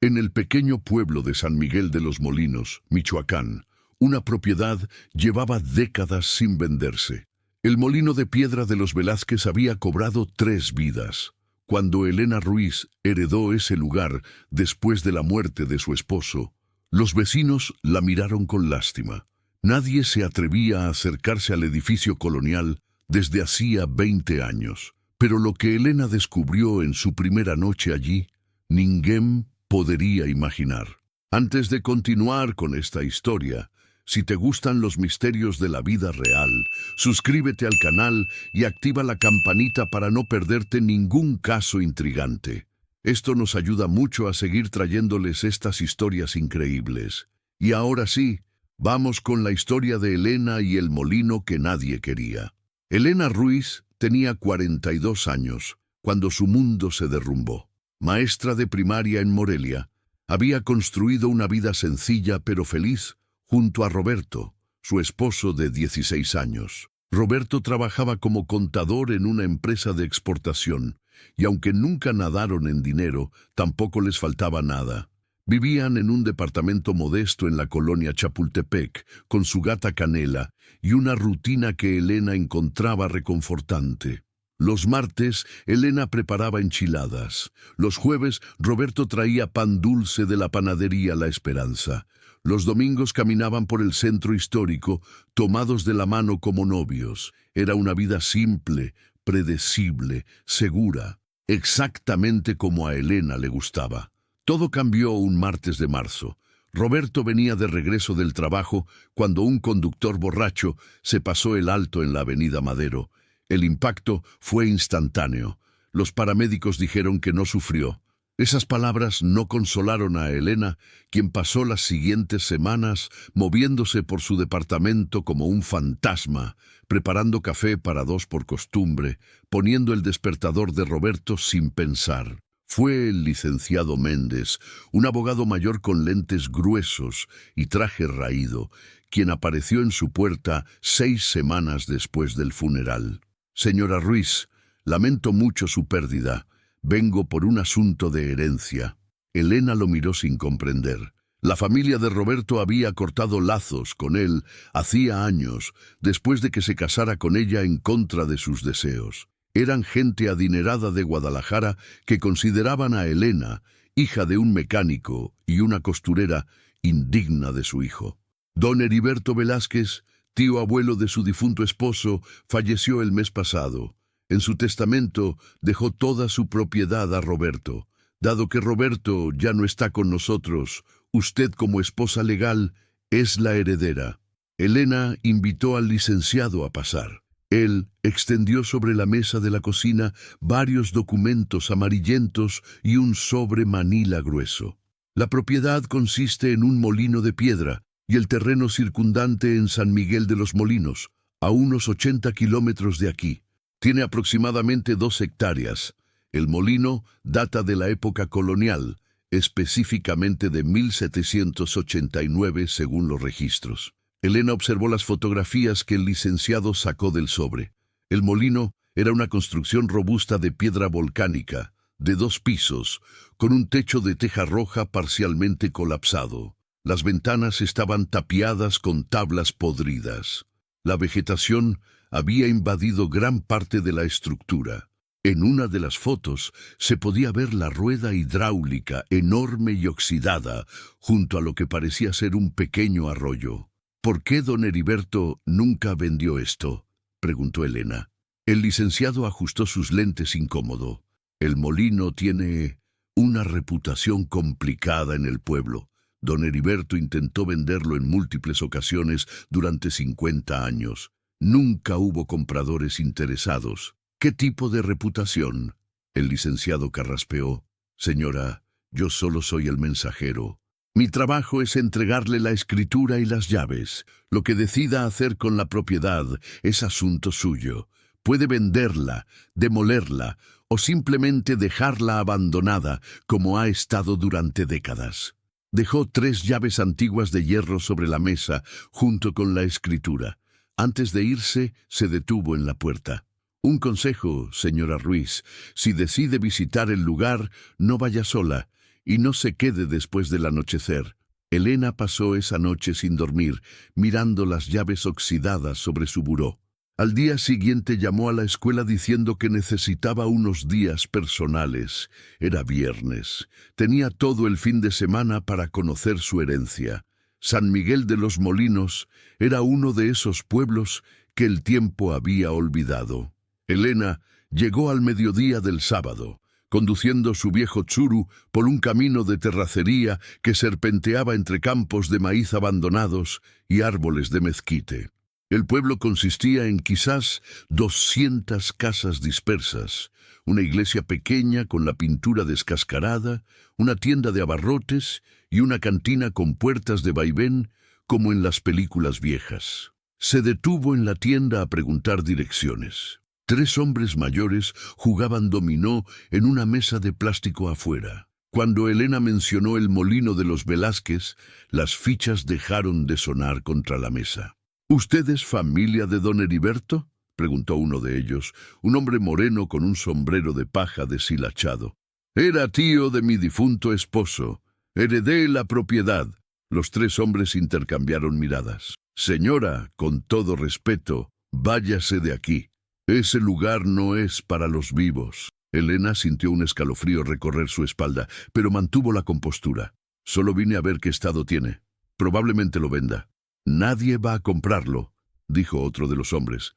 En el pequeño pueblo de San Miguel de los Molinos, Michoacán, una propiedad llevaba décadas sin venderse. El molino de piedra de los Velázquez había cobrado 3 vidas. Cuando Elena Ruiz heredó ese lugar después de la muerte de su esposo, los vecinos la miraron con lástima. Nadie se atrevía a acercarse al edificio colonial desde hacía 20 años. Pero lo que Elena descubrió en su primera noche allí, ninguém podría imaginar. Antes de continuar con esta historia, si te gustan los misterios de la vida real, suscríbete al canal y activa la campanita para no perderte ningún caso intrigante. Esto nos ayuda mucho a seguir trayéndoles estas historias increíbles. Y ahora sí, vamos con la historia de Elena y el molino que nadie quería. Elena Ruiz tenía 42 años cuando su mundo se derrumbó. Maestra de primaria en Morelia, había construido una vida sencilla pero feliz junto a Roberto, su esposo de 16 años. Roberto trabajaba como contador en una empresa de exportación, y aunque nunca nadaron en dinero, tampoco les faltaba nada. Vivían en un departamento modesto en la colonia Chapultepec, con su gata Canela y una rutina que Elena encontraba reconfortante. Los martes, Elena preparaba enchiladas. Los jueves, Roberto traía pan dulce de la panadería La Esperanza. Los domingos caminaban por el centro histórico, tomados de la mano como novios. Era una vida simple, predecible, segura, exactamente como a Elena le gustaba. Todo cambió un martes de marzo. Roberto venía de regreso del trabajo cuando un conductor borracho se pasó el alto en la avenida Madero. El impacto fue instantáneo. Los paramédicos dijeron que no sufrió. Esas palabras no consolaron a Elena, quien pasó las siguientes semanas moviéndose por su departamento como un fantasma, preparando café para 2 por costumbre, poniendo el despertador de Roberto sin pensar. Fue el licenciado Méndez, un abogado mayor con lentes gruesos y traje raído, quien apareció en su puerta 6 semanas después del funeral. Señora Ruiz, lamento mucho su pérdida. Vengo por un asunto de herencia. Elena lo miró sin comprender. La familia de Roberto había cortado lazos con él hacía años, después de que se casara con ella en contra de sus deseos. Eran gente adinerada de Guadalajara que consideraban a Elena, hija de un mecánico y una costurera, indigna de su hijo. Don Heriberto Velázquez, tío abuelo de su difunto esposo, falleció el mes pasado. En su testamento dejó toda su propiedad a Roberto. Dado que Roberto ya no está con nosotros, usted como esposa legal es la heredera. Elena invitó al licenciado a pasar. Él extendió sobre la mesa de la cocina varios documentos amarillentos y un sobre manila grueso. La propiedad consiste en un molino de piedra y el terreno circundante en San Miguel de los Molinos, a unos 80 kilómetros de aquí. Tiene aproximadamente 2 hectáreas. El molino data de la época colonial, específicamente de 1789 según los registros. Elena observó las fotografías que el licenciado sacó del sobre. El molino era una construcción robusta de piedra volcánica, de 2 pisos, con un techo de teja roja parcialmente colapsado. Las ventanas estaban tapiadas con tablas podridas. La vegetación había invadido gran parte de la estructura. En una de las fotos se podía ver la rueda hidráulica enorme y oxidada junto a lo que parecía ser un pequeño arroyo. ¿Por qué don Heriberto nunca vendió esto?, preguntó Elena. El licenciado ajustó sus lentes incómodo. El molino tiene una reputación complicada en el pueblo. Don Heriberto intentó venderlo en múltiples ocasiones durante 50 años. Nunca hubo compradores interesados. ¿Qué tipo de reputación? El licenciado carraspeó. Señora, yo solo soy el mensajero. Mi trabajo es entregarle la escritura y las llaves. Lo que decida hacer con la propiedad es asunto suyo. Puede venderla, demolerla o simplemente dejarla abandonada como ha estado durante décadas. Dejó 3 llaves antiguas de hierro sobre la mesa junto con la escritura. Antes de irse, se detuvo en la puerta. Un consejo, señora Ruiz. Si decide visitar el lugar, no vaya sola. y no se quede después del anochecer. Elena pasó esa noche sin dormir, mirando las llaves oxidadas sobre su buró. Al día siguiente llamó a la escuela diciendo que necesitaba unos días personales. Era viernes. Tenía todo el fin de semana para conocer su herencia. San Miguel de los Molinos era uno de esos pueblos que el tiempo había olvidado. Elena llegó al mediodía del sábado, conduciendo su viejo Tsuru por un camino de terracería que serpenteaba entre campos de maíz abandonados y árboles de mezquite. El pueblo consistía en quizás 200 casas dispersas, una iglesia pequeña con la pintura descascarada, una tienda de abarrotes y una cantina con puertas de vaivén como en las películas viejas. Se detuvo en la tienda a preguntar direcciones. 3 hombres mayores jugaban dominó en una mesa de plástico afuera. Cuando Elena mencionó el molino de los Velázquez, las fichas dejaron de sonar contra la mesa. —¿Usted es familia de don Heriberto? —preguntó uno de ellos, un hombre moreno con un sombrero de paja deshilachado. —Era tío de mi difunto esposo. Heredé la propiedad. Los 3 hombres intercambiaron miradas. —Señora, con todo respeto, váyase de aquí. Ese lugar no es para los vivos. Elena sintió un escalofrío recorrer su espalda, pero mantuvo la compostura. Solo vine a ver qué estado tiene. Probablemente lo venda. Nadie va a comprarlo, dijo otro de los hombres,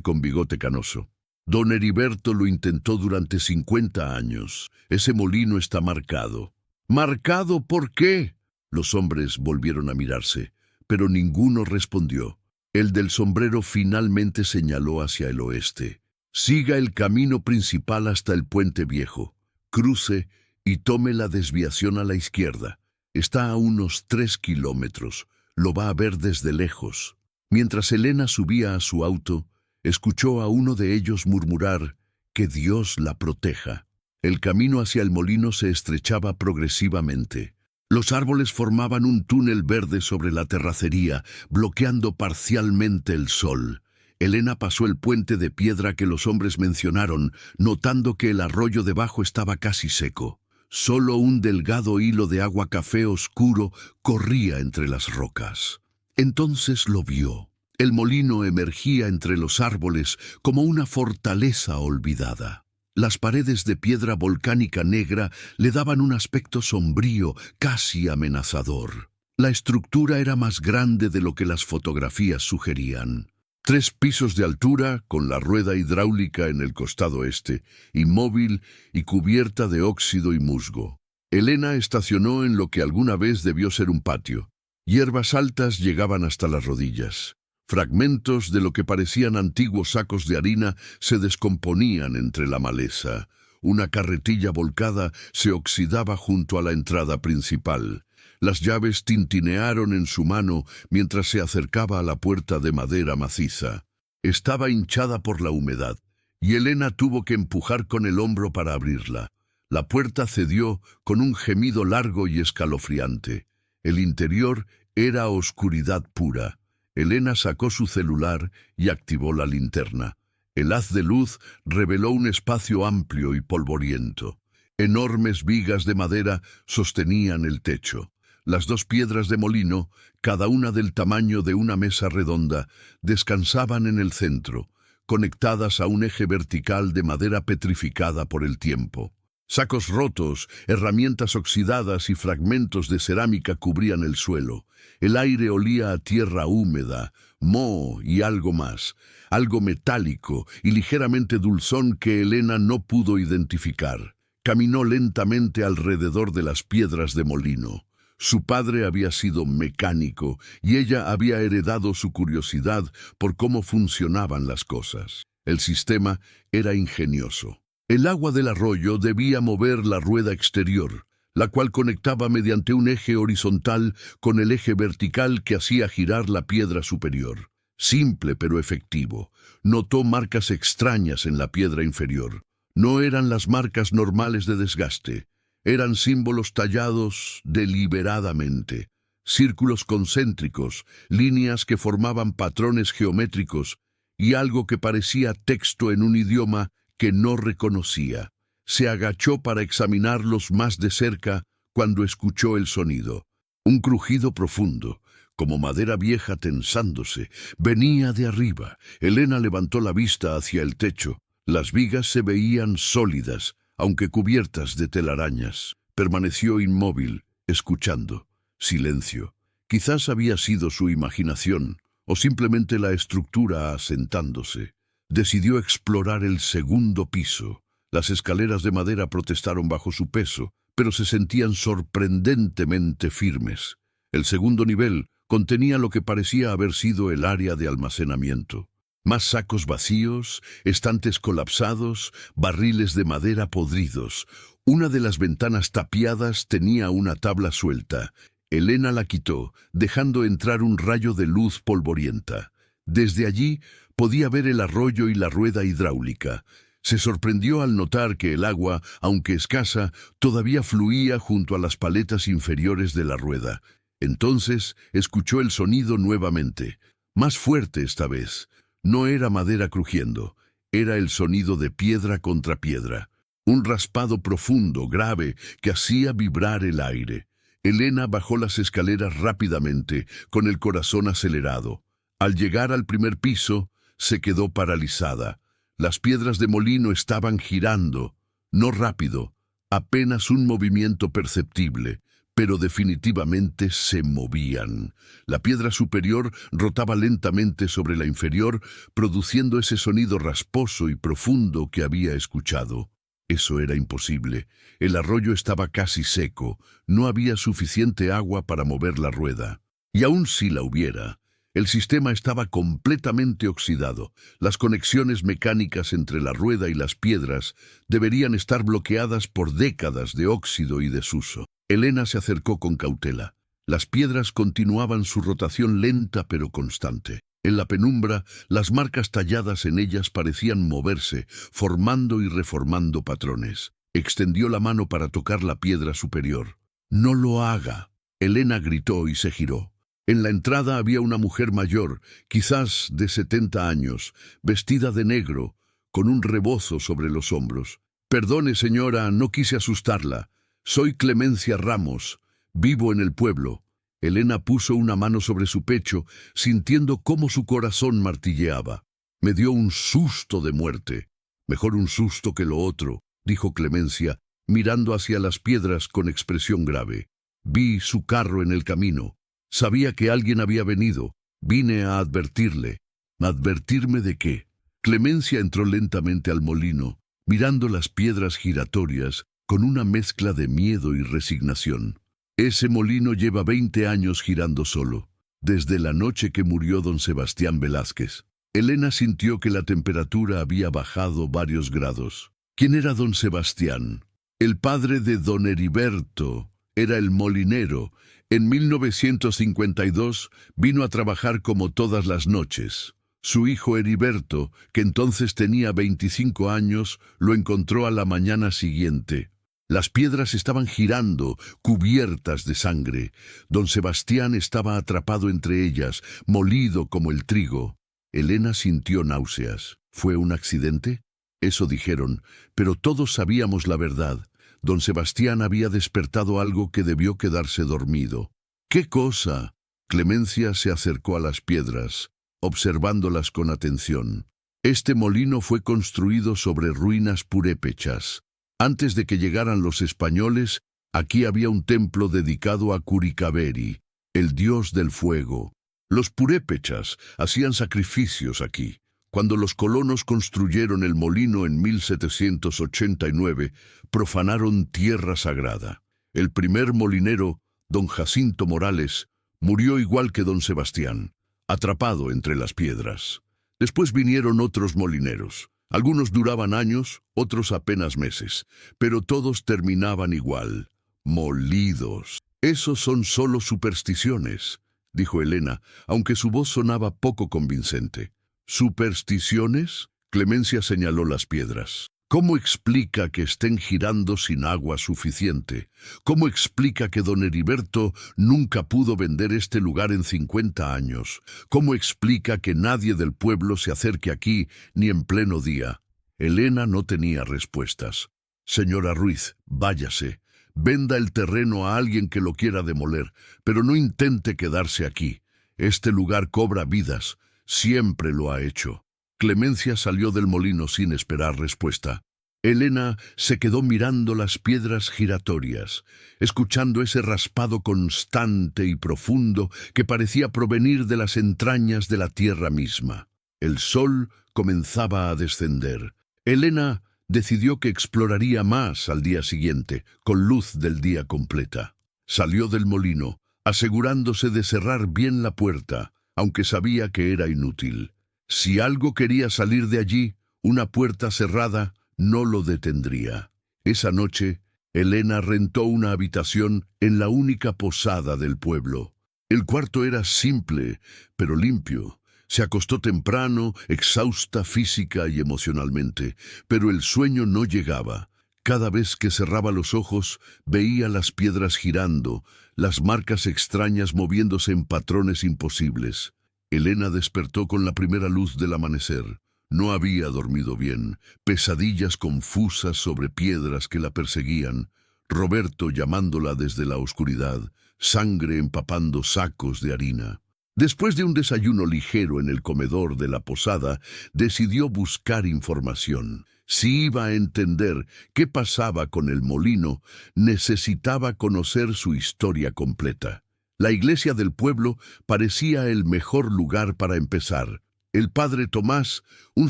con bigote canoso. Don Heriberto lo intentó durante 50 años. Ese molino está marcado. ¿Marcado por qué? Los hombres volvieron a mirarse, pero ninguno respondió. El del sombrero finalmente señaló hacia el oeste. Siga el camino principal hasta el puente viejo. Cruce y tome la desviación a la izquierda. Está a unos 3 kilómetros. Lo va a ver desde lejos. Mientras Elena subía a su auto, escuchó a uno de ellos murmurar que Dios la proteja. El camino hacia el molino se estrechaba progresivamente. Los árboles formaban un túnel verde sobre la terracería, bloqueando parcialmente el sol. Elena pasó el puente de piedra que los hombres mencionaron, notando que el arroyo debajo estaba casi seco. Solo un delgado hilo de agua café oscuro corría entre las rocas. Entonces lo vio. El molino emergía entre los árboles como una fortaleza olvidada. Las paredes de piedra volcánica negra le daban un aspecto sombrío, casi amenazador. La estructura era más grande de lo que las fotografías sugerían. 3 pisos de altura, con la rueda hidráulica en el costado este, inmóvil y cubierta de óxido y musgo. Elena estacionó en lo que alguna vez debió ser un patio. Hierbas altas llegaban hasta las rodillas. Fragmentos de lo que parecían antiguos sacos de harina se descomponían entre la maleza. Una carretilla volcada se oxidaba junto a la entrada principal. Las llaves tintinearon en su mano mientras se acercaba a la puerta de madera maciza. Estaba hinchada por la humedad, y Elena tuvo que empujar con el hombro para abrirla. La puerta cedió con un gemido largo y escalofriante. El interior era oscuridad pura. Elena sacó su celular y activó la linterna. El haz de luz reveló un espacio amplio y polvoriento. Enormes vigas de madera sostenían el techo. Las 2 piedras de molino, cada una del tamaño de una mesa redonda, descansaban en el centro, conectadas a un eje vertical de madera petrificada por el tiempo. Sacos rotos, herramientas oxidadas y fragmentos de cerámica cubrían el suelo. El aire olía a tierra húmeda, moho y algo más, algo metálico y ligeramente dulzón que Elena no pudo identificar. Caminó lentamente alrededor de las piedras de molino. Su padre había sido mecánico y ella había heredado su curiosidad por cómo funcionaban las cosas. El sistema era ingenioso. El agua del arroyo debía mover la rueda exterior, la cual conectaba mediante un eje horizontal con el eje vertical que hacía girar la piedra superior. Simple pero efectivo. Notó marcas extrañas en la piedra inferior. No eran las marcas normales de desgaste. Eran símbolos tallados deliberadamente. Círculos concéntricos, líneas que formaban patrones geométricos y algo que parecía texto en un idioma que no reconocía. Se agachó para examinarlos más de cerca cuando escuchó el sonido. Un crujido profundo, como madera vieja tensándose, venía de arriba. Elena levantó la vista hacia el techo. Las vigas se veían sólidas, aunque cubiertas de telarañas. Permaneció inmóvil, escuchando. Silencio. Quizás había sido su imaginación, o simplemente la estructura asentándose. Decidió explorar el segundo piso. Las escaleras de madera protestaron bajo su peso, pero se sentían sorprendentemente firmes. El segundo nivel contenía lo que parecía haber sido el área de almacenamiento. Más sacos vacíos, estantes colapsados, barriles de madera podridos. Una de las ventanas tapiadas tenía una tabla suelta. Elena la quitó, dejando entrar un rayo de luz polvorienta. Desde allí podía ver el arroyo y la rueda hidráulica. Se sorprendió al notar que el agua, aunque escasa, todavía fluía junto a las paletas inferiores de la rueda. Entonces escuchó el sonido nuevamente, más fuerte esta vez. No era madera crujiendo, era el sonido de piedra contra piedra. Un raspado profundo, grave, que hacía vibrar el aire. Elena bajó las escaleras rápidamente, con el corazón acelerado. Al llegar al primer piso, se quedó paralizada. Las piedras de molino estaban girando, no rápido, apenas un movimiento perceptible, pero definitivamente se movían. La piedra superior rotaba lentamente sobre la inferior, produciendo ese sonido rasposo y profundo que había escuchado. Eso era imposible. El arroyo estaba casi seco, no había suficiente agua para mover la rueda. Y aun si la hubiera, el sistema estaba completamente oxidado. Las conexiones mecánicas entre la rueda y las piedras deberían estar bloqueadas por décadas de óxido y desuso. Elena se acercó con cautela. Las piedras continuaban su rotación lenta pero constante. En la penumbra, las marcas talladas en ellas parecían moverse, formando y reformando patrones. Extendió la mano para tocar la piedra superior. «¡No lo haga!», Elena gritó y se giró. En la entrada había una mujer mayor, quizás de 70 años, vestida de negro, con un rebozo sobre los hombros. «Perdone, señora, no quise asustarla. Soy Clemencia Ramos. Vivo en el pueblo». Elena puso una mano sobre su pecho, sintiendo cómo su corazón martilleaba. «Me dio un susto de muerte». «Mejor un susto que lo otro», dijo Clemencia, mirando hacia las piedras con expresión grave. «Vi su carro en el camino. Sabía que alguien había venido. Vine a advertirle». «¿Advertirme de qué?». Clemencia entró lentamente al molino, mirando las piedras giratorias con una mezcla de miedo y resignación. «Ese molino lleva 20 años girando solo, desde la noche que murió don Sebastián Velázquez». Elena sintió que la temperatura había bajado varios grados. ¿Quién era don Sebastián? El padre de don Heriberto. Era el molinero. En 1952 vino a trabajar como todas las noches. Su hijo Heriberto, que entonces tenía 25 años, lo encontró a la mañana siguiente. Las piedras estaban girando, cubiertas de sangre. Don Sebastián estaba atrapado entre ellas, molido como el trigo. Elena sintió náuseas. ¿Fue un accidente? Eso dijeron, pero todos sabíamos la verdad. Don Sebastián había despertado algo que debió quedarse dormido. ¿Qué cosa? Clemencia se acercó a las piedras, observándolas con atención. Este molino fue construido sobre ruinas purépechas. Antes de que llegaran los españoles, aquí había un templo dedicado a Curicaveri, el dios del fuego. Los purépechas hacían sacrificios aquí. Cuando los colonos construyeron el molino en 1789, profanaron tierra sagrada. El primer molinero, don Jacinto Morales, murió igual que don Sebastián, atrapado entre las piedras. Después vinieron otros molineros. Algunos duraban años, otros apenas meses, pero todos terminaban igual, molidos. «Esos son solo supersticiones», dijo Elena, aunque su voz sonaba poco convincente. «¿Supersticiones?», Clemencia señaló las piedras. «¿Cómo explica que estén girando sin agua suficiente? ¿Cómo explica que don Heriberto nunca pudo vender este lugar en 50 años? ¿Cómo explica que nadie del pueblo se acerque aquí ni en pleno día?» Elena no tenía respuestas. «Señora Ruiz, váyase. Venda el terreno a alguien que lo quiera demoler, pero no intente quedarse aquí. Este lugar cobra vidas. Siempre lo ha hecho. Clemencia salió del molino sin esperar respuesta. Elena se quedó mirando las piedras giratorias, escuchando ese raspado constante y profundo que parecía provenir de las entrañas de la tierra misma. El sol comenzaba a descender. Elena decidió que exploraría más al día siguiente, con luz del día completa. Salió del molino, asegurándose de cerrar bien la puerta, aunque sabía que era inútil. Si algo quería salir de allí, una puerta cerrada no lo detendría. Esa noche, Elena rentó una habitación en la única posada del pueblo. El cuarto era simple, pero limpio. Se acostó temprano, exhausta física y emocionalmente, pero el sueño no llegaba. Cada vez que cerraba los ojos, veía las piedras girando, las marcas extrañas moviéndose en patrones imposibles. Elena despertó con la primera luz del amanecer. No había dormido bien, pesadillas confusas sobre piedras que la perseguían, Roberto llamándola desde la oscuridad, sangre empapando sacos de harina. Después de un desayuno ligero en el comedor de la posada, decidió buscar información. Si iba a entender qué pasaba con el molino, necesitaba conocer su historia completa. La iglesia del pueblo parecía el mejor lugar para empezar. El padre Tomás, un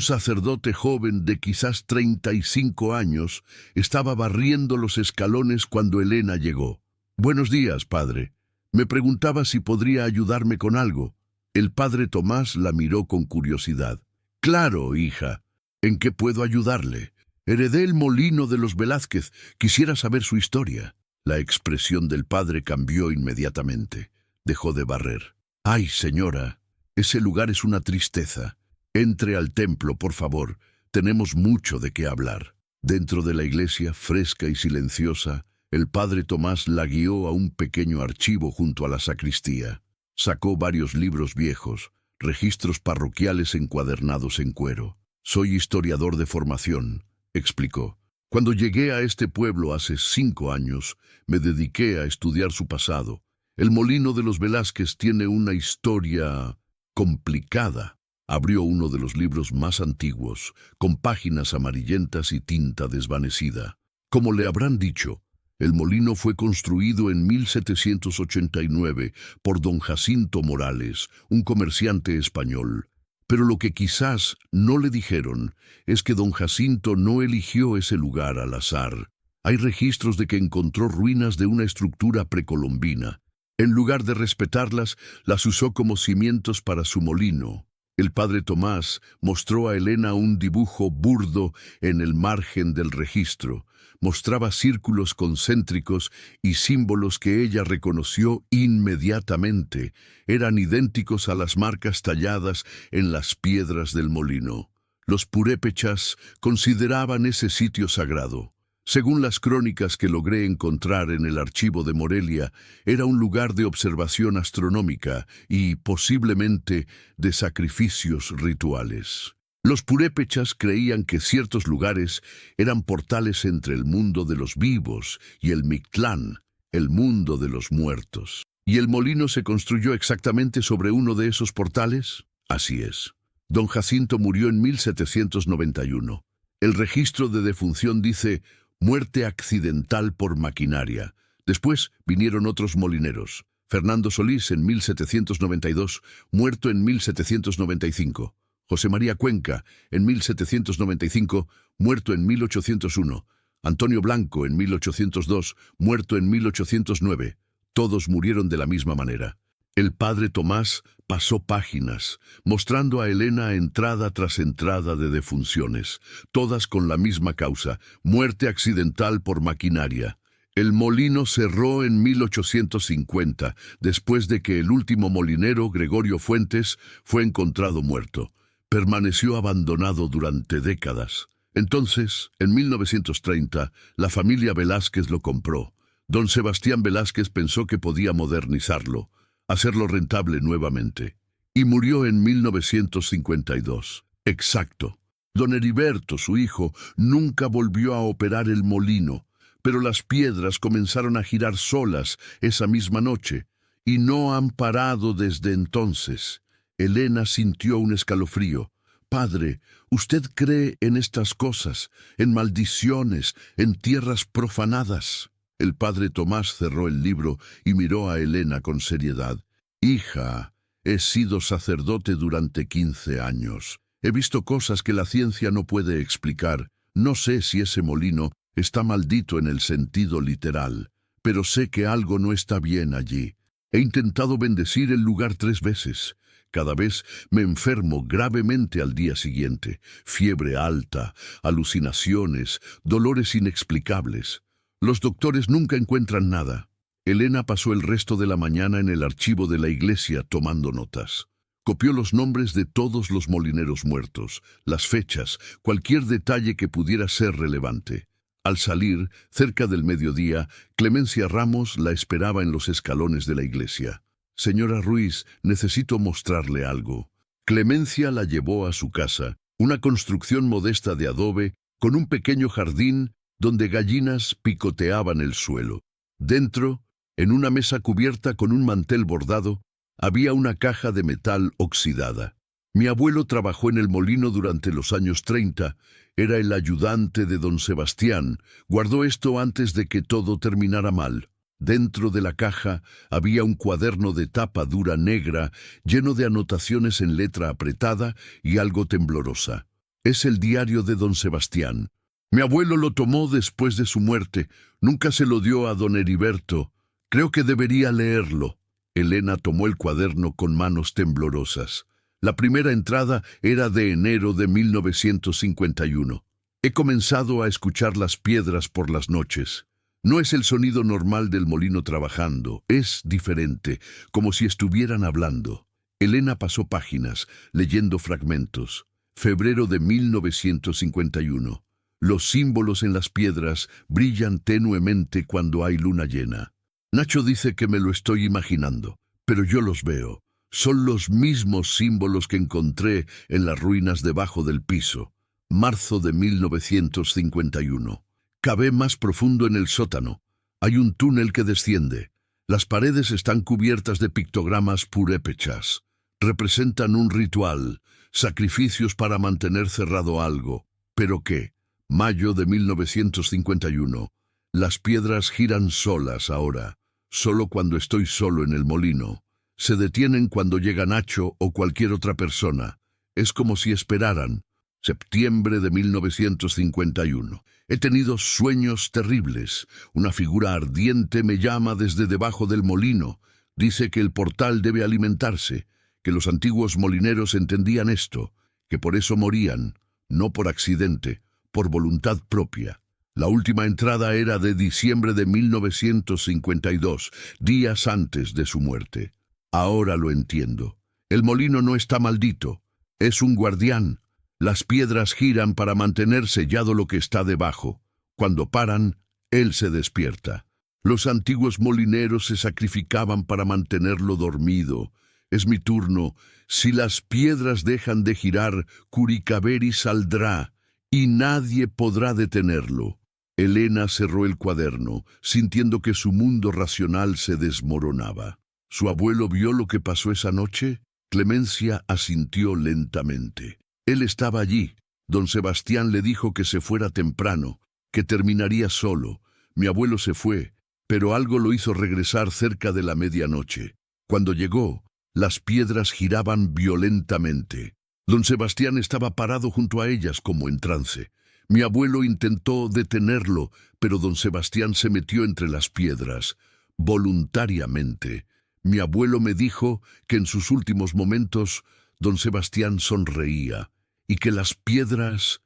sacerdote joven de quizás 35 años, estaba barriendo los escalones cuando Elena llegó. «Buenos días, padre. Me preguntaba si podría ayudarme con algo». El padre Tomás la miró con curiosidad. «Claro, hija. ¿En qué puedo ayudarle? Heredé el molino de los Velázquez. Quisiera saber su historia». La expresión del padre cambió inmediatamente. Dejó de barrer. «Ay, señora, ese lugar es una tristeza. Entre al templo, por favor. Tenemos mucho de qué hablar». Dentro de la iglesia, fresca y silenciosa, el padre Tomás la guió a un pequeño archivo junto a la sacristía. Sacó varios libros viejos, registros parroquiales encuadernados en cuero. «Soy historiador de formación», explicó. «Cuando llegué a este pueblo hace 5 años, me dediqué a estudiar su pasado. El molino de los Velázquez tiene una historia complicada». Abrió uno de los libros más antiguos, con páginas amarillentas y tinta desvanecida. Como le habrán dicho, el molino fue construido en 1789 por don Jacinto Morales, un comerciante español. Pero lo que quizás no le dijeron es que don Jacinto no eligió ese lugar al azar. Hay registros de que encontró ruinas de una estructura precolombina. En lugar de respetarlas, las usó como cimientos para su molino. El padre Tomás mostró a Elena un dibujo burdo en el margen del registro. Mostraba círculos concéntricos y símbolos que ella reconoció inmediatamente. Eran idénticos a las marcas talladas en las piedras del molino. Los purépechas consideraban ese sitio sagrado. Según las crónicas que logré encontrar en el archivo de Morelia, era un lugar de observación astronómica y, posiblemente, de sacrificios rituales. Los purépechas creían que ciertos lugares eran portales entre el mundo de los vivos y el Mictlán, el mundo de los muertos. ¿Y el molino se construyó exactamente sobre uno de esos portales? Así es. Don Jacinto murió en 1791. El registro de defunción dice «muerte accidental por maquinaria». Después vinieron otros molineros. Fernando Solís en 1792, muerto en 1795. José María Cuenca en 1795, muerto en 1801. Antonio Blanco en 1802, muerto en 1809. Todos murieron de la misma manera. El padre Tomás pasó páginas, mostrando a Elena entrada tras entrada de defunciones, todas con la misma causa, muerte accidental por maquinaria. El molino cerró en 1850, después de que el último molinero, Gregorio Fuentes, fue encontrado muerto. Permaneció abandonado durante décadas. Entonces, en 1930, la familia Velázquez lo compró. Don Sebastián Velázquez pensó que podía modernizarlo, hacerlo rentable nuevamente. Y murió en 1952. Exacto. Don Heriberto, su hijo, nunca volvió a operar el molino. pero las piedras comenzaron a girar solas esa misma noche, y no han parado desde entonces. Elena sintió un escalofrío. Padre, ¿usted cree en estas cosas, en maldiciones, en tierras profanadas? El padre Tomás cerró el libro y miró a Elena con seriedad. Hija, he sido sacerdote durante 15 años. He visto cosas que la ciencia no puede explicar. No sé si ese molino está maldito en el sentido literal, pero sé que algo no está bien allí. He intentado bendecir el lugar 3 veces. Cada vez me enfermo gravemente al día siguiente. Fiebre alta, alucinaciones, dolores inexplicables. Los doctores nunca encuentran nada. Elena pasó el resto de la mañana en el archivo de la iglesia tomando notas. Copió los nombres de todos los molineros muertos, las fechas, cualquier detalle que pudiera ser relevante. Al salir, cerca del mediodía, Clemencia Ramos la esperaba en los escalones de la iglesia. Señora Ruiz, necesito mostrarle algo. Clemencia la llevó a su casa, una construcción modesta de adobe, con un pequeño jardín donde gallinas picoteaban el suelo. Dentro, en una mesa cubierta con un mantel bordado, había una caja de metal oxidada. Mi abuelo trabajó en el molino durante los años 30, era el ayudante de don Sebastián, guardó esto antes de que todo terminara mal. Dentro de la caja había un cuaderno de tapa dura negra, lleno de anotaciones en letra apretada y algo temblorosa. Es el diario de don Sebastián. Mi abuelo lo tomó después de su muerte, nunca se lo dio a don Heriberto. Creo que debería leerlo. Elena tomó el cuaderno con manos temblorosas. La primera entrada era de enero de 1951. He comenzado a escuchar las piedras por las noches. No es el sonido normal del molino trabajando, es diferente, como si estuvieran hablando. Elena pasó páginas, leyendo fragmentos. Febrero de 1951. Los símbolos en las piedras brillan tenuemente cuando hay luna llena. Nacho dice que me lo estoy imaginando, pero yo los veo. Son los mismos símbolos que encontré en las ruinas debajo del piso. Marzo de 1951. Cavé más profundo en el sótano. Hay un túnel que desciende. Las paredes están cubiertas de pictogramas purépechas. Representan un ritual, sacrificios para mantener cerrado algo. ¿Pero qué? Mayo de 1951. Las piedras giran solas ahora, solo cuando estoy solo en el molino. Se detienen cuando llega Nacho o cualquier otra persona. Es como si esperaran. Septiembre de 1951. He tenido sueños terribles. Una figura ardiente me llama desde debajo del molino. Dice que el portal debe alimentarse, que los antiguos molineros entendían esto, que por eso morían, no por accidente, por voluntad propia. La última entrada era de diciembre de 1952, días antes de su muerte. Ahora lo entiendo. El molino no está maldito, es un guardián. Las piedras giran para mantener sellado lo que está debajo. Cuando paran, él se despierta. Los antiguos molineros se sacrificaban para mantenerlo dormido. Es mi turno. Si las piedras dejan de girar, Curicaberry saldrá, y nadie podrá detenerlo. Elena cerró el cuaderno, sintiendo que su mundo racional se desmoronaba. ¿Su abuelo vio lo que pasó esa noche? Clemencia asintió lentamente. Él estaba allí. Don Sebastián le dijo que se fuera temprano, que terminaría solo. Mi abuelo se fue, pero algo lo hizo regresar cerca de la medianoche. Cuando llegó, las piedras giraban violentamente. Don Sebastián estaba parado junto a ellas como en trance. Mi abuelo intentó detenerlo, pero don Sebastián se metió entre las piedras, voluntariamente. Mi abuelo me dijo que en sus últimos momentos don Sebastián sonreía y que las piedras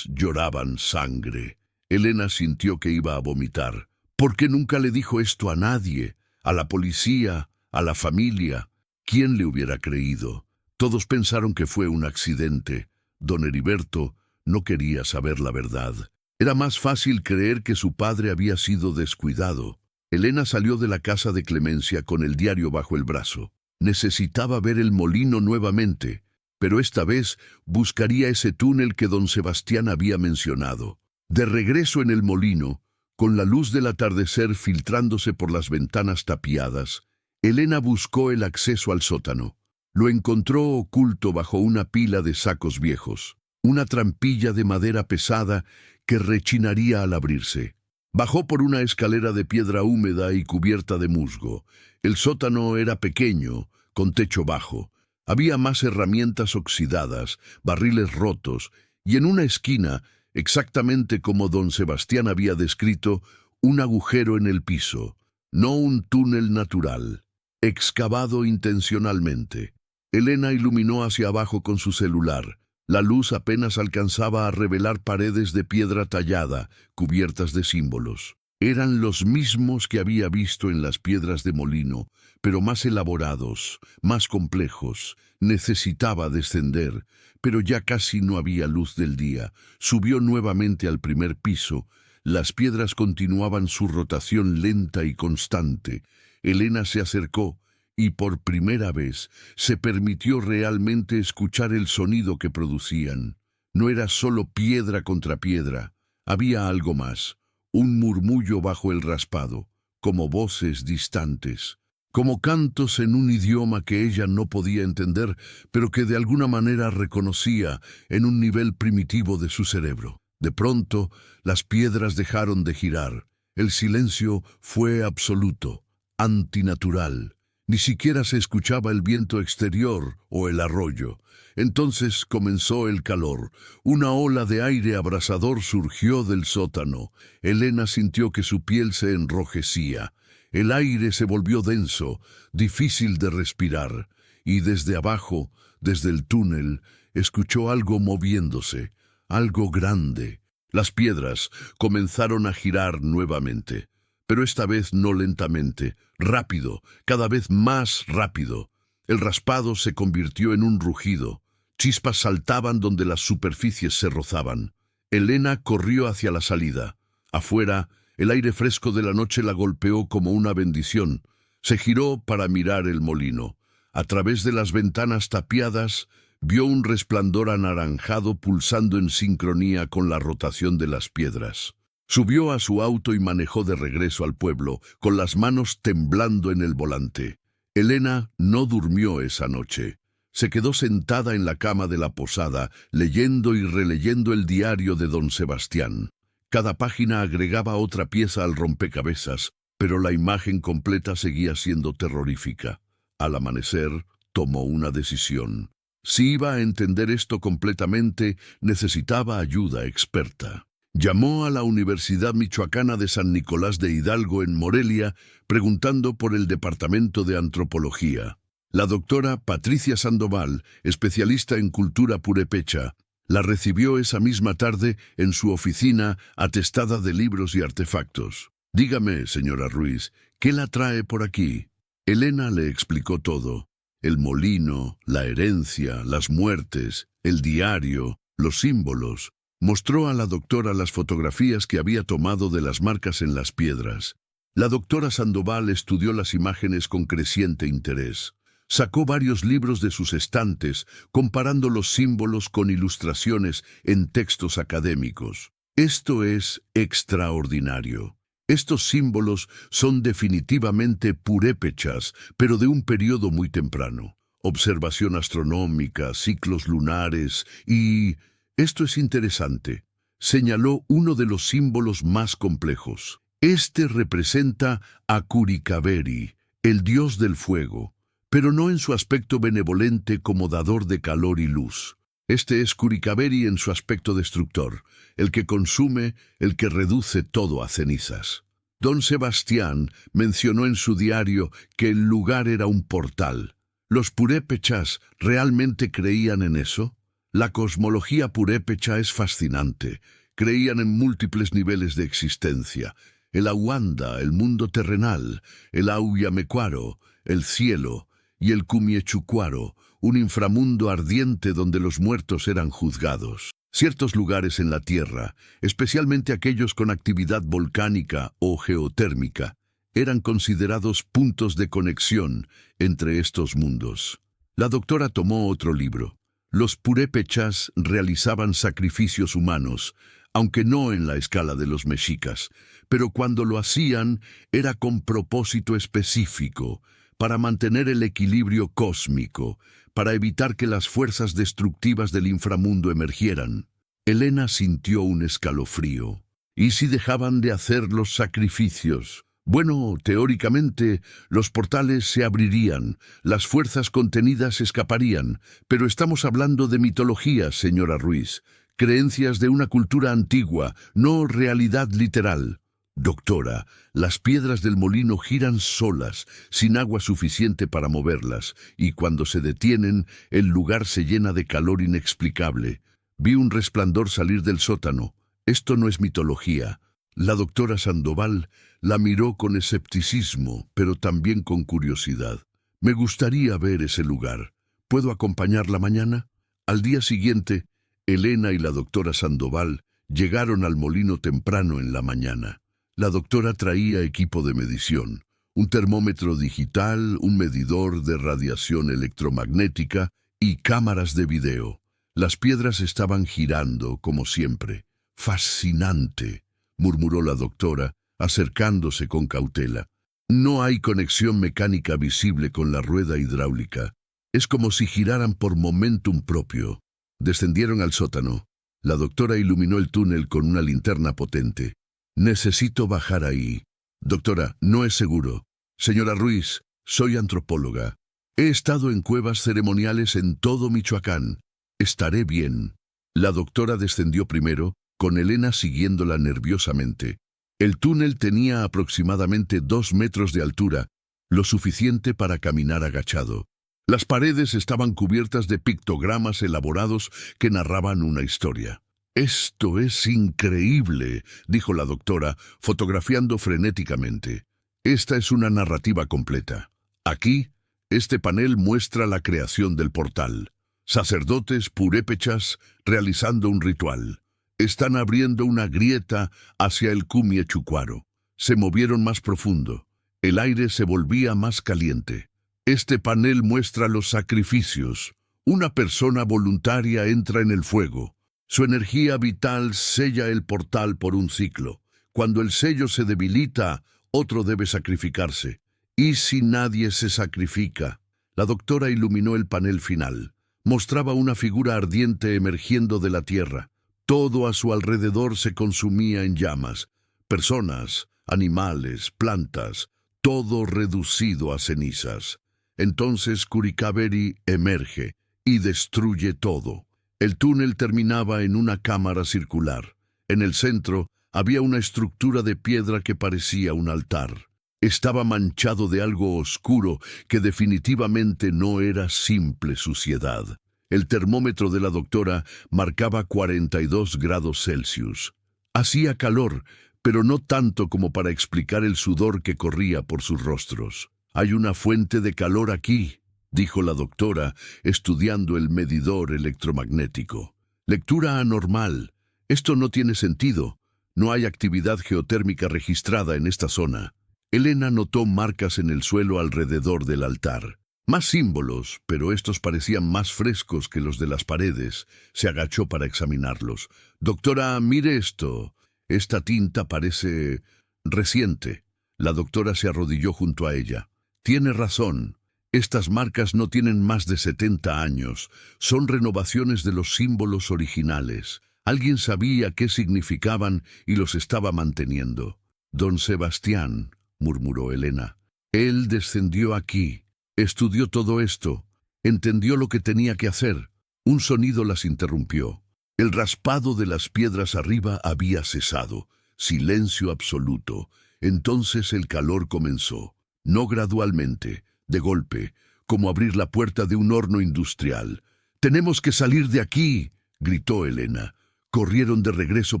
lloraban sangre. Elena sintió que iba a vomitar. ¿Por qué nunca le dijo esto a nadie? A la policía, a la familia. ¿Quién le hubiera creído? Todos pensaron que fue un accidente. Don Heriberto no quería saber la verdad. Era más fácil creer que su padre había sido descuidado. Elena salió de la casa de Clemencia con el diario bajo el brazo. Necesitaba ver el molino nuevamente, pero esta vez buscaría ese túnel que don Sebastián había mencionado. De regreso en el molino, Con la luz del atardecer filtrándose por las ventanas tapiadas, Elena buscó el acceso al sótano. Lo encontró oculto bajo una pila de sacos viejos, una trampilla de madera pesada que rechinaría al abrirse. Bajó por una escalera de piedra húmeda y cubierta de musgo. El sótano era pequeño, con techo bajo. Había más herramientas oxidadas, barriles rotos, y en una esquina, exactamente como don Sebastián había descrito, un agujero en el piso, no un túnel natural, excavado intencionalmente. Elena iluminó hacia abajo con su celular. La luz apenas alcanzaba a revelar paredes de piedra tallada, cubiertas de símbolos. Eran los mismos que había visto en las piedras de molino, pero más elaborados, más complejos. Necesitaba descender, pero ya casi no había luz del día. Subió nuevamente al primer piso. Las piedras continuaban su rotación lenta y constante. Elena se acercó y por primera vez se permitió realmente escuchar el sonido que producían. No era solo piedra contra piedra, había algo más, un murmullo bajo el raspado, como voces distantes, como cantos en un idioma que ella no podía entender, pero que de alguna manera reconocía en un nivel primitivo de su cerebro. De pronto, las piedras dejaron de girar. El silencio fue absoluto, antinatural. Ni siquiera se escuchaba el viento exterior o el arroyo. Entonces comenzó el calor. Una ola de aire abrasador surgió del sótano. Elena sintió que su piel se enrojecía. El aire se volvió denso, difícil de respirar. Y desde abajo, desde el túnel, escuchó algo moviéndose, algo grande. Las piedras comenzaron a girar nuevamente. Pero esta vez no lentamente, rápido, cada vez más rápido. El raspado se convirtió en un rugido. Chispas saltaban donde las superficies se rozaban. Elena corrió hacia la salida. Afuera, el aire fresco de la noche la golpeó como una bendición. Se giró para mirar el molino. A través de las ventanas tapiadas, vio un resplandor anaranjado pulsando en sincronía con la rotación de las piedras. Subió a su auto y manejó de regreso al pueblo, con las manos temblando en el volante. Elena no durmió esa noche. Se quedó sentada en la cama de la posada, leyendo y releyendo el diario de don Sebastián. Cada página agregaba otra pieza al rompecabezas, pero la imagen completa seguía siendo terrorífica. Al amanecer, tomó una decisión. Si iba a entender esto completamente, necesitaba ayuda experta. Llamó a la Universidad Michoacana de San Nicolás de Hidalgo en Morelia, preguntando por el Departamento de Antropología. La doctora Patricia Sandoval, especialista en cultura purépecha, la recibió esa misma tarde en su oficina atestada de libros y artefactos. «Dígame, señora Ruiz, ¿qué la trae por aquí?» Elena le explicó todo. El molino, la herencia, las muertes, el diario, los símbolos. Mostró a la doctora las fotografías que había tomado de las marcas en las piedras. La doctora Sandoval estudió las imágenes con creciente interés. Sacó varios libros de sus estantes, comparando los símbolos con ilustraciones en textos académicos. Esto es extraordinario. Estos símbolos son definitivamente purépechas, pero de un periodo muy temprano. Observación astronómica, ciclos lunares y... Esto es interesante. Señaló uno de los símbolos más complejos. Este representa a Curicaveri, el dios del fuego, pero no en su aspecto benevolente como dador de calor y luz. Este es Curicaveri en su aspecto destructor, el que consume, el que reduce todo a cenizas. Don Sebastián mencionó en su diario que el lugar era un portal. ¿Los purépechas realmente creían en eso? La cosmología purépecha es fascinante. Creían en múltiples niveles de existencia. El Ahuanda, el mundo terrenal, el Auyamecuaro, el cielo, y el Cumiechucuaro, un inframundo ardiente donde los muertos eran juzgados. Ciertos lugares en la Tierra, especialmente aquellos con actividad volcánica o geotérmica, eran considerados puntos de conexión entre estos mundos. La doctora tomó otro libro. Los purépechas realizaban sacrificios humanos, aunque no en la escala de los mexicas, pero cuando lo hacían era con propósito específico, para mantener el equilibrio cósmico, para evitar que las fuerzas destructivas del inframundo emergieran. Elena sintió un escalofrío. ¿Y si dejaban de hacer los sacrificios? Bueno, teóricamente, los portales se abrirían, las fuerzas contenidas escaparían, pero estamos hablando de mitología, señora Ruiz, creencias de una cultura antigua, no realidad literal. Doctora, las piedras del molino giran solas, sin agua suficiente para moverlas, y cuando se detienen, el lugar se llena de calor inexplicable. Vi un resplandor salir del sótano. Esto no es mitología. La doctora Sandoval la miró con escepticismo, pero también con curiosidad. Me gustaría ver ese lugar. ¿Puedo acompañarla mañana? Al día siguiente, Elena y la doctora Sandoval llegaron al molino temprano en la mañana. La doctora traía equipo de medición, un termómetro digital, un medidor de radiación electromagnética y cámaras de video. Las piedras estaban girando, como siempre. «Fascinante», murmuró la doctora, acercándose con cautela. «No hay conexión mecánica visible con la rueda hidráulica. Es como si giraran por momentum propio». Descendieron al sótano. La doctora iluminó el túnel con una linterna potente. «Necesito bajar ahí». «Doctora, no es seguro». «Señora Ruiz, soy antropóloga. He estado en cuevas ceremoniales en todo Michoacán. Estaré bien». La doctora descendió primero, con Elena siguiéndola nerviosamente. El túnel tenía aproximadamente 2 metros de altura, lo suficiente para caminar agachado. Las paredes estaban cubiertas de pictogramas elaborados que narraban una historia. «Esto es increíble», dijo la doctora, fotografiando frenéticamente. «Esta es una narrativa completa. Aquí, este panel muestra la creación del portal. Sacerdotes purépechas realizando un ritual. Están abriendo una grieta hacia el Cumiechucuaro. Se movieron más profundo. El aire se volvía más caliente. Este panel muestra los sacrificios. Una persona voluntaria entra en el fuego. Su energía vital sella el portal por un ciclo. Cuando el sello se debilita, otro debe sacrificarse. ¿Y si nadie se sacrifica?» La doctora iluminó el panel final. Mostraba una figura ardiente emergiendo de la tierra. Todo a su alrededor se consumía en llamas. Personas, animales, plantas, todo reducido a cenizas. Entonces Curicaberry emerge y destruye todo. El túnel terminaba en una cámara circular. En el centro había una estructura de piedra que parecía un altar. Estaba manchado de algo oscuro que definitivamente no era simple suciedad. El termómetro de la doctora marcaba 42 grados Celsius. Hacía calor, pero no tanto como para explicar el sudor que corría por sus rostros. «Hay una fuente de calor aquí», dijo la doctora, estudiando el medidor electromagnético. «Lectura anormal. Esto no tiene sentido. No hay actividad geotérmica registrada en esta zona». Elena notó marcas en el suelo alrededor del altar. Más símbolos, pero estos parecían más frescos que los de las paredes. Se agachó para examinarlos. «Doctora, mire esto. Esta tinta parece reciente». La doctora se arrodilló junto a ella. «Tiene razón. Estas marcas no tienen más de 70 años. Son renovaciones de los símbolos originales. Alguien sabía qué significaban y los estaba manteniendo». «Don Sebastián», murmuró Elena. «Él descendió aquí, estudió todo esto, entendió lo que tenía que hacer». Un sonido las interrumpió. El raspado de las piedras arriba había cesado. Silencio absoluto. Entonces el calor comenzó. No gradualmente, de golpe, como abrir la puerta de un horno industrial. «¡Tenemos que salir de aquí!», gritó Elena. Corrieron de regreso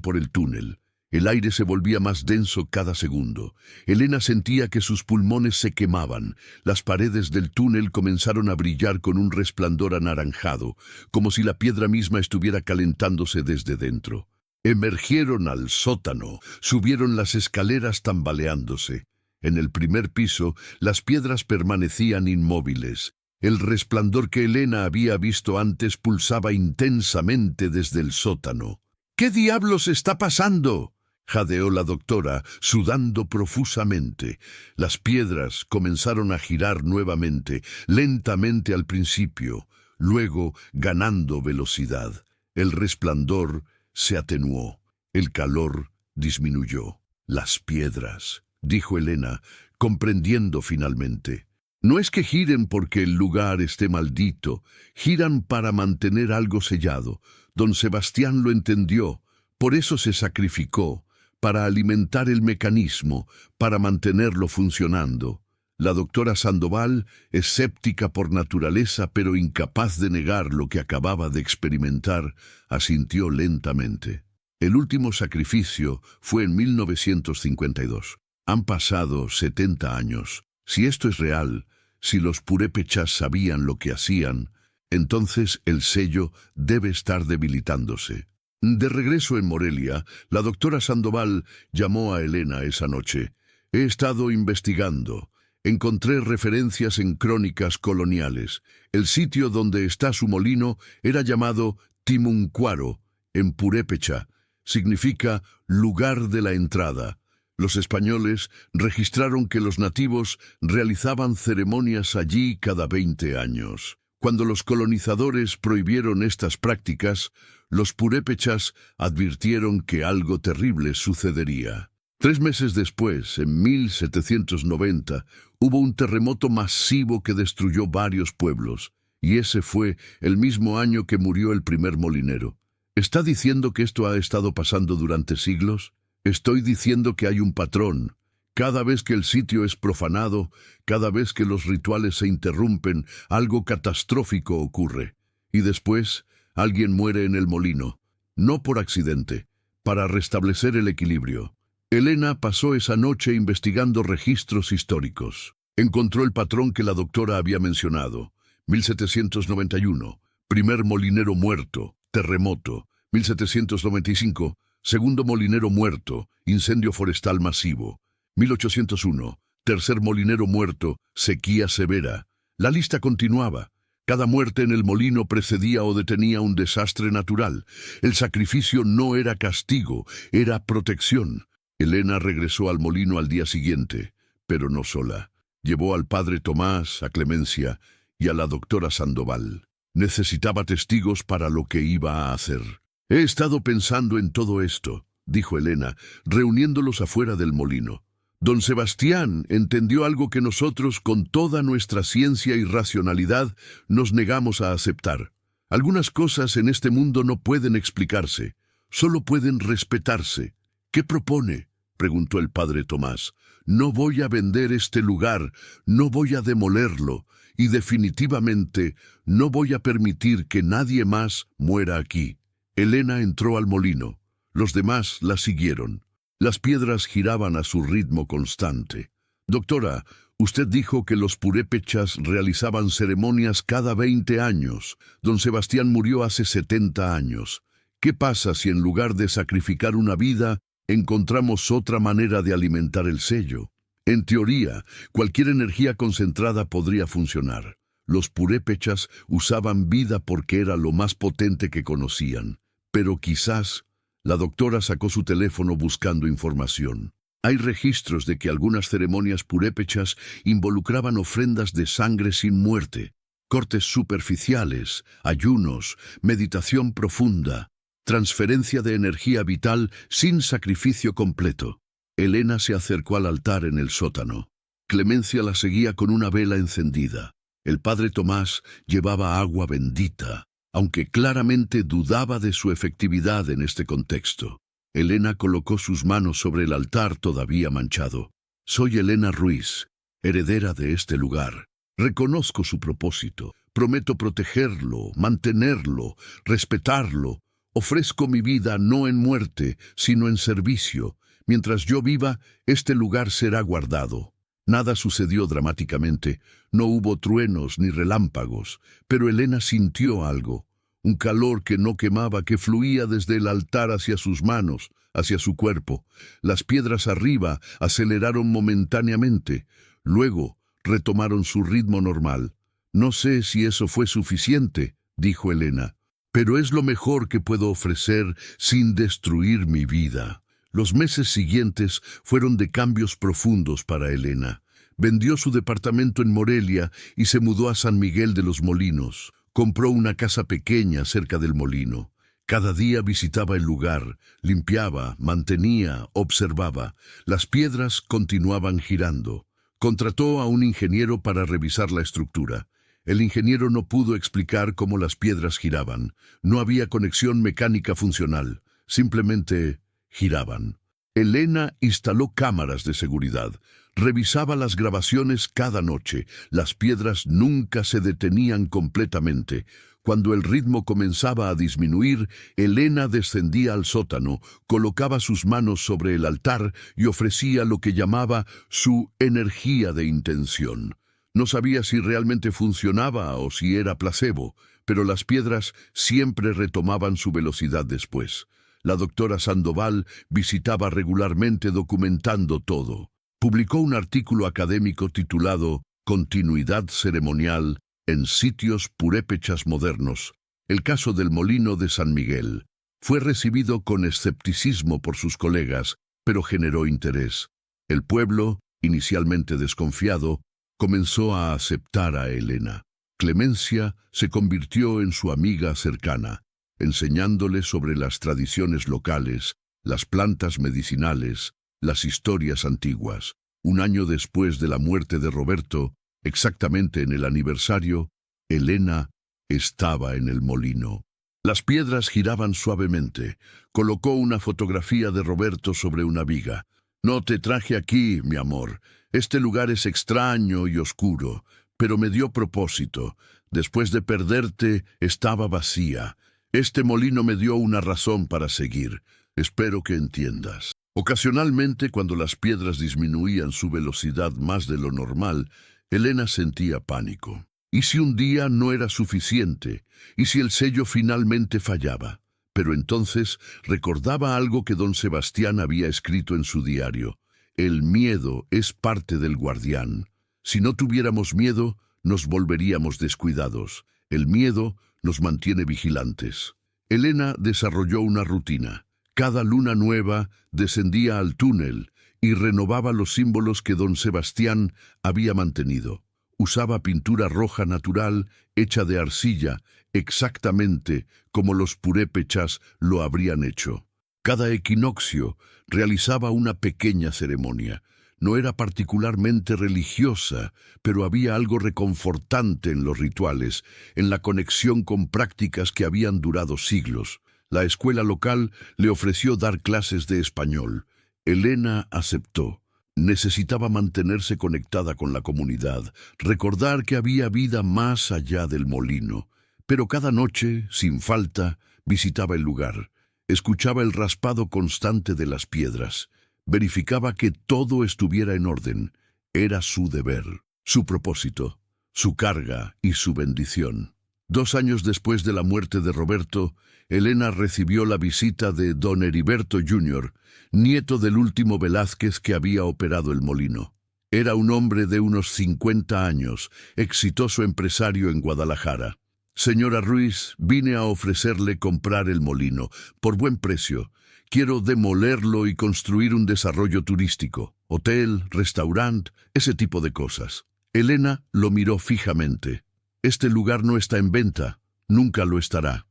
por el túnel. El aire se volvía más denso cada segundo. Elena sentía que sus pulmones se quemaban. Las paredes del túnel comenzaron a brillar con un resplandor anaranjado, como si la piedra misma estuviera calentándose desde dentro. Emergieron al sótano, subieron las escaleras tambaleándose. En el primer piso, las piedras permanecían inmóviles. El resplandor que Elena había visto antes pulsaba intensamente desde el sótano. ¿Qué diablos está pasando?, jadeó la doctora, sudando profusamente. Las piedras comenzaron a girar nuevamente, lentamente al principio, luego ganando velocidad. El resplandor se atenuó, el calor disminuyó. Las piedras, dijo Elena, comprendiendo finalmente. No es que giren porque el lugar esté maldito, giran para mantener algo sellado. Don Sebastián lo entendió, por eso se sacrificó, para alimentar el mecanismo, para mantenerlo funcionando. La doctora Sandoval, escéptica por naturaleza pero incapaz de negar lo que acababa de experimentar, asintió lentamente. El último sacrificio fue en 1952. Han pasado 70 años. Si esto es real, si los purépechas sabían lo que hacían, entonces el sello debe estar debilitándose. De regreso en Morelia, la doctora Sandoval llamó a Elena esa noche. He estado investigando. Encontré referencias en crónicas coloniales. El sitio donde está su molino era llamado Timuncuaro, en purépecha. Significa lugar de la entrada. Los españoles registraron que los nativos realizaban ceremonias allí cada 20 años. Cuando los colonizadores prohibieron estas prácticas, los purépechas advirtieron que algo terrible sucedería. 3 meses después, en 1790, hubo un terremoto masivo que destruyó varios pueblos, y ese fue el mismo año que murió el primer molinero. ¿Está diciendo que esto ha estado pasando durante siglos? Estoy diciendo que hay un patrón. Cada vez que el sitio es profanado, cada vez que los rituales se interrumpen, algo catastrófico ocurre. Y después, alguien muere en el molino. No por accidente, para restablecer el equilibrio. Elena pasó esa noche investigando registros históricos. Encontró el patrón que la doctora había mencionado. 1791, primer molinero muerto, terremoto. 1795, segundo molinero muerto, incendio forestal masivo. 1801, tercer molinero muerto, sequía severa. La lista continuaba. Cada muerte en el molino precedía o detenía un desastre natural. El sacrificio no era castigo, era protección. Elena regresó al molino al día siguiente, pero no sola. Llevó al padre Tomás, a Clemencia y a la doctora Sandoval. Necesitaba testigos para lo que iba a hacer. He estado pensando en todo esto, dijo Elena, reuniéndolos afuera del molino. Don Sebastián entendió algo que nosotros, con toda nuestra ciencia y racionalidad, nos negamos a aceptar. Algunas cosas en este mundo no pueden explicarse, solo pueden respetarse. ¿Qué propone?, preguntó el padre Tomás. No voy a vender este lugar, no voy a demolerlo, y definitivamente no voy a permitir que nadie más muera aquí. Elena entró al molino. Los demás la siguieron. Las piedras giraban a su ritmo constante. Doctora, usted dijo que los purépechas realizaban ceremonias cada 20 años. Don Sebastián murió hace 70 años. ¿Qué pasa si en lugar de sacrificar una vida, encontramos otra manera de alimentar el sello? En teoría, cualquier energía concentrada podría funcionar. Los purépechas usaban vida porque era lo más potente que conocían. Pero quizás... La doctora sacó su teléfono buscando información. Hay registros de que algunas ceremonias purépechas involucraban ofrendas de sangre sin muerte, cortes superficiales, ayunos, meditación profunda, transferencia de energía vital sin sacrificio completo. Elena se acercó al altar en el sótano. Clemencia la seguía con una vela encendida. El padre Tomás llevaba agua bendita, aunque claramente dudaba de su efectividad en este contexto. Elena colocó sus manos sobre el altar todavía manchado. Soy Elena Ruiz, heredera de este lugar. Reconozco su propósito. Prometo protegerlo, mantenerlo, respetarlo. Ofrezco mi vida no en muerte, sino en servicio. Mientras yo viva, este lugar será guardado. Nada sucedió dramáticamente, no hubo truenos ni relámpagos, pero Elena sintió algo, un calor que no quemaba, que fluía desde el altar hacia sus manos, hacia su cuerpo. Las piedras arriba aceleraron momentáneamente, luego retomaron su ritmo normal. No sé si eso fue suficiente, dijo Elena. pero es lo mejor que puedo ofrecer sin destruir mi vida. Los meses siguientes fueron de cambios profundos para Elena. Vendió su departamento en Morelia y se mudó a San Miguel de los Molinos. Compró una casa pequeña cerca del molino. Cada día visitaba el lugar, limpiaba, mantenía, observaba. Las piedras continuaban girando. Contrató a un ingeniero para revisar la estructura. El ingeniero no pudo explicar cómo las piedras giraban. No había conexión mecánica funcional. Simplemente giraban. Elena instaló cámaras de seguridad. Revisaba las grabaciones cada noche. Las piedras nunca se detenían completamente. Cuando el ritmo comenzaba a disminuir, Elena descendía al sótano, colocaba sus manos sobre el altar y ofrecía lo que llamaba su energía de intención. No sabía si realmente funcionaba o si era placebo, pero las piedras siempre retomaban su velocidad después. La doctora Sandoval visitaba regularmente documentando todo. Publicó un artículo académico titulado Continuidad ceremonial en sitios purépechas modernos. El caso del molino de San Miguel. Fue recibido con escepticismo por sus colegas, pero generó interés. El pueblo, inicialmente desconfiado, comenzó a aceptar a Elena. Clemencia se convirtió en su amiga cercana, enseñándole sobre las tradiciones locales, las plantas medicinales, las historias antiguas. Un año después de la muerte de Roberto, exactamente en el aniversario, Elena estaba en el molino. Las piedras giraban suavemente. Colocó una fotografía de Roberto sobre una viga. «No te traje aquí, mi amor. Este lugar es extraño y oscuro, pero me dio propósito. Después de perderte, estaba vacía. Este molino me dio una razón para seguir. Espero que entiendas». Ocasionalmente, cuando las piedras disminuían su velocidad más de lo normal, Elena sentía pánico. ¿Y si un día no era suficiente? ¿Y si el sello finalmente fallaba? Pero entonces recordaba algo que don Sebastián había escrito en su diario. El miedo es parte del guardián. Si no tuviéramos miedo, nos volveríamos descuidados. El miedo nos mantiene vigilantes. Elena desarrolló una rutina. Cada luna nueva descendía al túnel y renovaba los símbolos que don Sebastián había mantenido. Usaba pintura roja natural hecha de arcilla, exactamente como los purépechas lo habrían hecho. Cada equinoccio realizaba una pequeña ceremonia. No era particularmente religiosa, pero había algo reconfortante en los rituales, en la conexión con prácticas que habían durado siglos. La escuela local le ofreció dar clases de español. Elena aceptó. Necesitaba mantenerse conectada con la comunidad, recordar que había vida más allá del molino. Pero cada noche, sin falta, visitaba el lugar. Escuchaba el raspado constante de las piedras. Verificaba que todo estuviera en orden. Era su deber, su propósito, su carga y su bendición. 2 años después de la muerte de Roberto, Elena recibió la visita de don Heriberto Jr., nieto del último Velázquez que había operado el molino. Era un hombre de unos 50 años, exitoso empresario en Guadalajara. «Señora Ruiz, vine a ofrecerle comprar el molino, por buen precio. Quiero demolerlo y construir un desarrollo turístico, hotel, restaurante, ese tipo de cosas». Elena lo miró fijamente. «Este lugar no está en venta, nunca lo estará.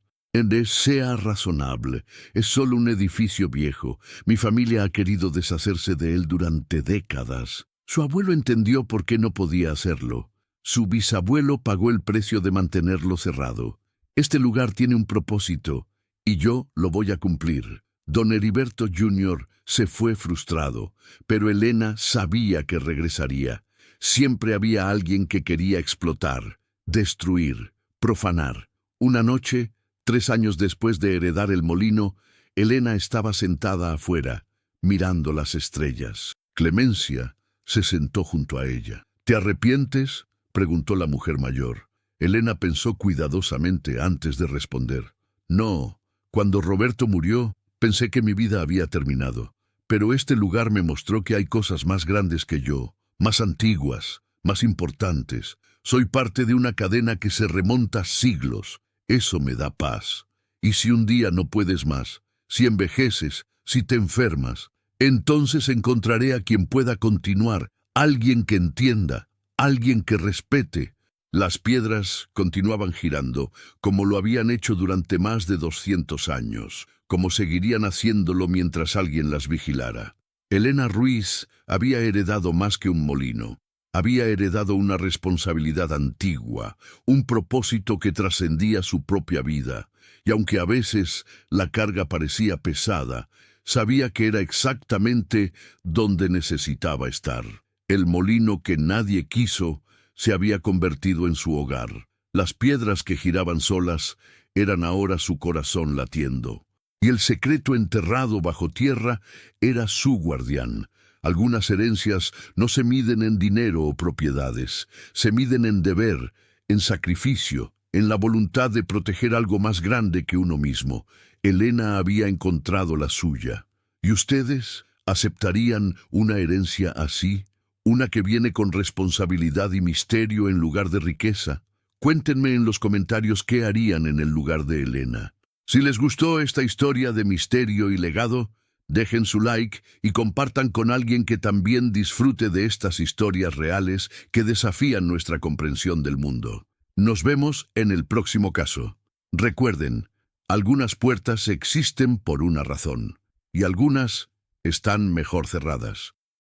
Sea razonable, es solo un edificio viejo. Mi familia ha querido deshacerse de él durante décadas». Su abuelo entendió por qué no podía hacerlo. Su bisabuelo pagó el precio de mantenerlo cerrado. «Este lugar tiene un propósito, y yo lo voy a cumplir». Don Heriberto Jr. se fue frustrado, pero Elena sabía que regresaría. Siempre había alguien que quería explotar, destruir, profanar. Una noche, 3 años después de heredar el molino, Elena estaba sentada afuera, mirando las estrellas. Clemencia se sentó junto a ella. «¿Te arrepientes?», preguntó la mujer mayor. Elena pensó cuidadosamente antes de responder. «No, cuando Roberto murió, pensé que mi vida había terminado. Pero este lugar me mostró que hay cosas más grandes que yo, más antiguas, más importantes. Soy parte de una cadena que se remonta siglos. Eso me da paz». Y si un día no puedes más, si envejeces, si te enfermas, entonces encontraré a quien pueda continuar, alguien que entienda, alguien que respete. Las piedras continuaban girando, como lo habían hecho durante más de 200 años, como seguirían haciéndolo mientras alguien las vigilara. Elena Ruiz había heredado más que un molino. Había heredado una responsabilidad antigua, un propósito que trascendía su propia vida, y aunque a veces la carga parecía pesada, sabía que era exactamente donde necesitaba estar. El molino que nadie quiso se había convertido en su hogar. Las piedras que giraban solas eran ahora su corazón latiendo, y el secreto enterrado bajo tierra era su guardián. Algunas herencias no se miden en dinero o propiedades, se miden en deber, en sacrificio, en la voluntad de proteger algo más grande que uno mismo. Elena había encontrado la suya. ¿Y ustedes aceptarían una herencia así? ¿Una que viene con responsabilidad y misterio en lugar de riqueza? Cuéntenme en los comentarios qué harían en el lugar de Elena. Si les gustó esta historia de misterio y legado, dejen su like y compartan con alguien que también disfrute de estas historias reales que desafían nuestra comprensión del mundo. Nos vemos en el próximo caso. Recuerden, algunas puertas existen por una razón, y algunas están mejor cerradas.